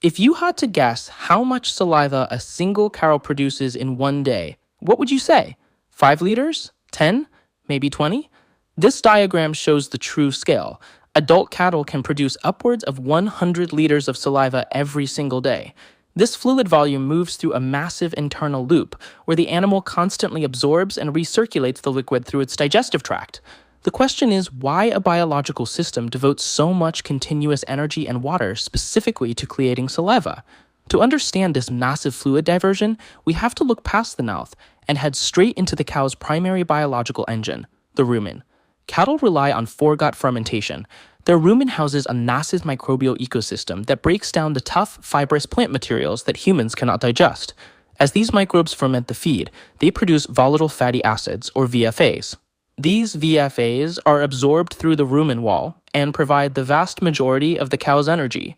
If you had to guess how much saliva a single cow produces in one day, what would you say? 5 liters? 10? Maybe 20? This diagram shows the true scale. Adult cattle can produce upwards of 100 liters of saliva every single day. This fluid volume moves through a massive internal loop, where the animal constantly absorbs and recirculates the liquid through its digestive tract. The question is why a biological system devotes so much continuous energy and water specifically to creating saliva. To understand this massive fluid diversion, we have to look past the mouth and head straight into the cow's primary biological engine, the rumen. Cattle rely on foregut fermentation. Their rumen houses a massive microbial ecosystem that breaks down the tough, fibrous plant materials that humans cannot digest. As these microbes ferment the feed, they produce volatile fatty acids, or VFAs. These VFAs are absorbed through the rumen wall and provide the vast majority of the cow's energy.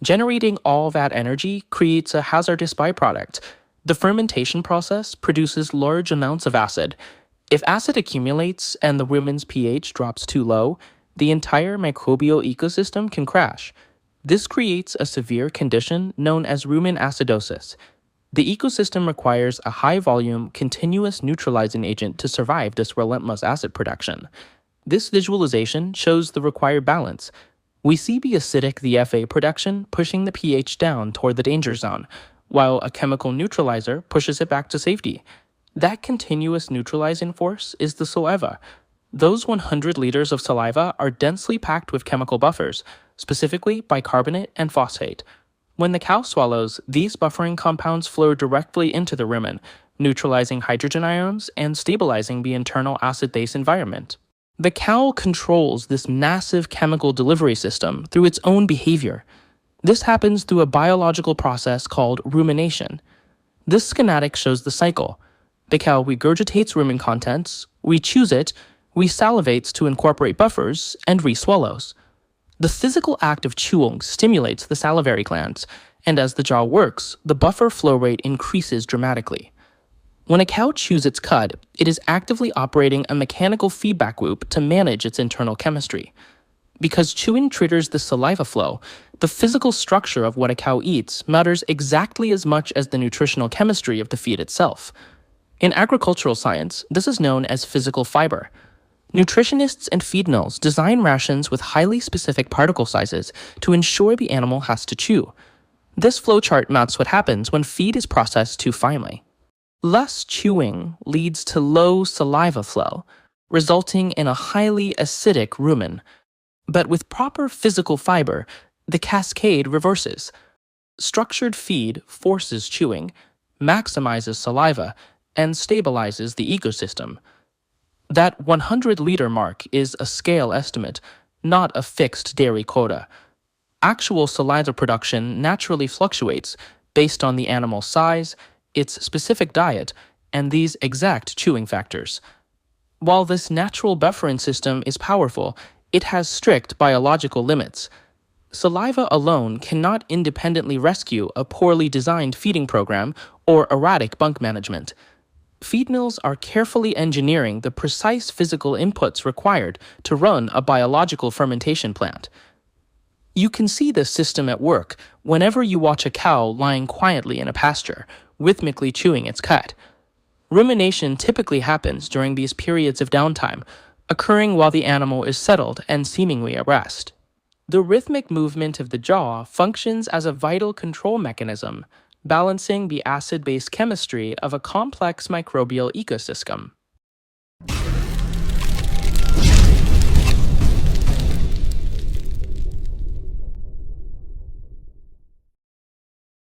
Generating all that energy creates a hazardous byproduct. The fermentation process produces large amounts of acid. If acid accumulates and the rumen's pH drops too low, the entire microbial ecosystem can crash. This creates a severe condition known as rumen acidosis. The ecosystem requires a high-volume, continuous neutralizing agent to survive this relentless acid production. This visualization shows the required balance. We see the acidic VFA production pushing the pH down toward the danger zone, while a chemical neutralizer pushes it back to safety. That continuous neutralizing force is the saliva. Those 100 liters of saliva are densely packed with chemical buffers, specifically bicarbonate and phosphate. When the cow swallows, these buffering compounds flow directly into the rumen, neutralizing hydrogen ions and stabilizing the internal acid-base environment. The cow controls this massive chemical delivery system through its own behavior. This happens through a biological process called rumination. This schematic shows the cycle. The cow regurgitates rumen contents, re-chews it, re-salivates to incorporate buffers, and re-swallows. The physical act of chewing stimulates the salivary glands, and as the jaw works, the buffer flow rate increases dramatically. When a cow chews its cud, it is actively operating a mechanical feedback loop to manage its internal chemistry. Because chewing triggers the saliva flow, the physical structure of what a cow eats matters exactly as much as the nutritional chemistry of the feed itself. In agricultural science, this is known as physical fiber. Nutritionists and feed mills design rations with highly specific particle sizes to ensure the animal has to chew. This flowchart maps what happens when feed is processed too finely. Less chewing leads to low saliva flow, resulting in a highly acidic rumen. But with proper physical fiber, the cascade reverses. Structured feed forces chewing, maximizes saliva, and stabilizes the ecosystem. That 100-liter mark is a scale estimate, not a fixed dairy quota. Actual saliva production naturally fluctuates based on the animal's size, its specific diet, and these exact chewing factors. While this natural buffering system is powerful, it has strict biological limits. Saliva alone cannot independently rescue a poorly designed feeding program or erratic bunk management. Feed mills are carefully engineering the precise physical inputs required to run a biological fermentation plant. You can see this system at work whenever you watch a cow lying quietly in a pasture, rhythmically chewing its cud. Rumination typically happens during these periods of downtime, occurring while the animal is settled and seemingly at rest. The rhythmic movement of the jaw functions as a vital control mechanism, balancing the acid-base chemistry of a complex microbial ecosystem.